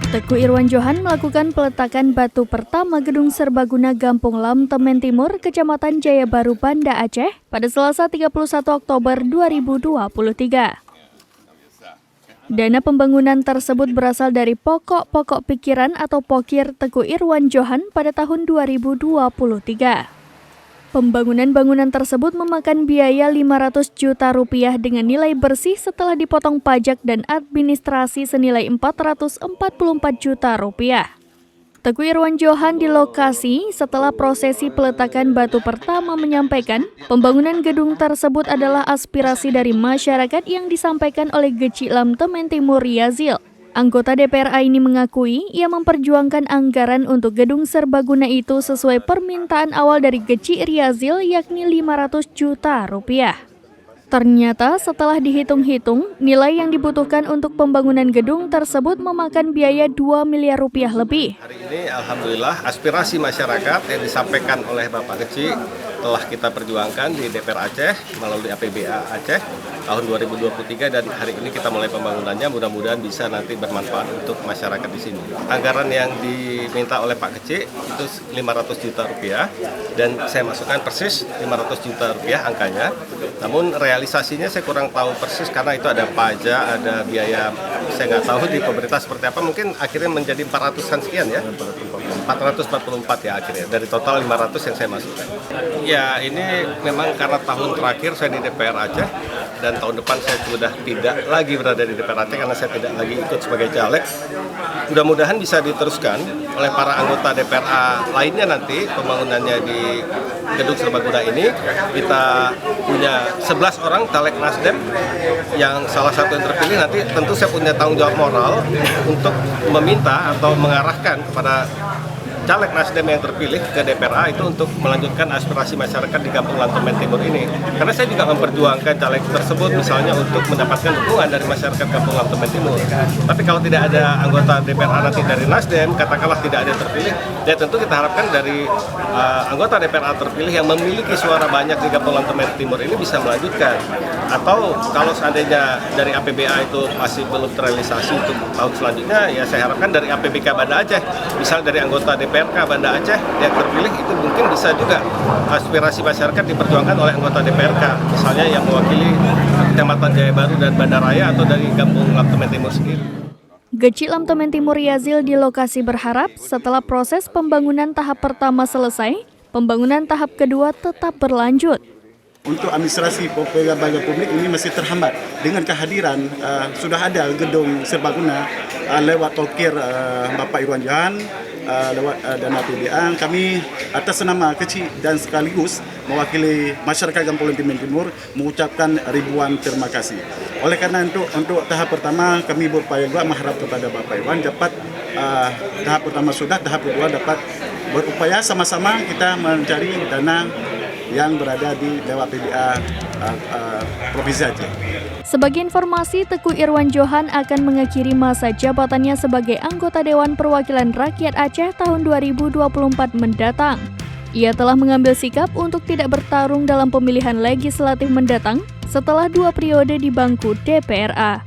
Teguh Irwan Johan melakukan peletakan batu pertama gedung serbaguna Gampung Lam Temen Timur, Kecamatan Jaya Baru, Banda Aceh pada Selasa 31 Oktober 2023. Dana pembangunan tersebut berasal dari pokok-pokok pikiran atau pokir Teguh Irwan Johan pada tahun 2023. Pembangunan bangunan tersebut memakan biaya 500 juta rupiah dengan nilai bersih setelah dipotong pajak dan administrasi senilai 444 juta rupiah. Teguh Irwan Johan di lokasi setelah prosesi peletakan batu pertama menyampaikan, pembangunan gedung tersebut adalah aspirasi dari masyarakat yang disampaikan oleh Geci Lam Temen Timur Yazil. Anggota DPRA ini mengakui ia memperjuangkan anggaran untuk gedung serbaguna itu sesuai permintaan awal dari Geci Yazil yakni 500 juta rupiah. Ternyata setelah dihitung-hitung, nilai yang dibutuhkan untuk pembangunan gedung tersebut memakan biaya 2 miliar rupiah lebih. Hari ini alhamdulillah aspirasi masyarakat yang disampaikan oleh Bapak Geci telah kita perjuangkan di DPR Aceh melalui APBA Aceh tahun 2023 dan hari ini kita mulai pembangunannya, mudah-mudahan bisa nanti bermanfaat untuk masyarakat di sini. Anggaran yang diminta oleh Pak Geci itu 500 juta rupiah dan saya masukkan persis 500 juta rupiah angkanya. Namun realisasinya saya kurang tahu persis karena itu ada pajak, ada biaya, saya nggak tahu di pemerintah seperti apa, mungkin akhirnya menjadi 400-an sekian ya, 444 ya akhirnya, dari total 500 yang saya masukkan. Ya ini memang karena tahun terakhir saya di DPR Aceh dan tahun depan saya sudah tidak lagi berada di DPR Aceh karena saya tidak lagi ikut sebagai caleg. Mudah-mudahan bisa diteruskan oleh para anggota DPRA lainnya nanti pembangunannya di gedung serbaguna ini. Kita punya 11 orang caleg Nasdem yang salah satu yang terpilih, nanti tentu saya punya tanggung jawab moral untuk meminta atau mengarahkan kepada caleg Nasdem yang terpilih ke DPRA itu untuk melanjutkan aspirasi masyarakat di Kampung Lam Temen Timur ini. Karena saya juga memperjuangkan caleg tersebut misalnya untuk mendapatkan dukungan dari masyarakat Kampung Lam Temen Timur. Tapi kalau tidak ada anggota DPRA nanti dari Nasdem, katakanlah tidak ada yang terpilih, ya tentu kita harapkan dari anggota DPRA terpilih yang memiliki suara banyak di Kampung Lam Temen Timur ini bisa melanjutkan. Atau kalau seandainya dari APBA itu masih belum terrealisasi untuk tahun selanjutnya, ya saya harapkan dari APBK Banda Aceh, misalnya dari anggota DPRK Banda Aceh yang terpilih itu mungkin bisa juga aspirasi masyarakat diperjuangkan oleh anggota DPRK, misalnya yang mewakili Kecamatan Jaya Baru dan Banda Raya atau dari Kampung Lam Temen Timur sendiri. Geci Lam Temen Timur Yazil di lokasi berharap setelah proses pembangunan tahap pertama selesai, pembangunan tahap kedua tetap berlanjut. Untuk administrasi pegawai publik ini masih terhambat dengan kehadiran sudah ada gedung serbaguna lewat tokir Bapak Irwan Johan, lewat dana APBA. Kami atas nama Geci dan sekaligus mewakili masyarakat Kampung Lam Temen Timur mengucapkan ribuan terima kasih. Oleh karena untuk tahap pertama kami berupaya juga mengharap kepada Bapak Irwan dapat tahap pertama sudah, tahap kedua dapat berupaya sama-sama kita mencari dana yang berada di lewat PBA Provinsi Aceh. Sebagai informasi, Teguh Irwan Johan akan mengakhiri masa jabatannya sebagai anggota Dewan Perwakilan Rakyat Aceh tahun 2024 mendatang. Ia telah mengambil sikap untuk tidak bertarung dalam pemilihan legislatif mendatang setelah 2 periode di bangku DPRA.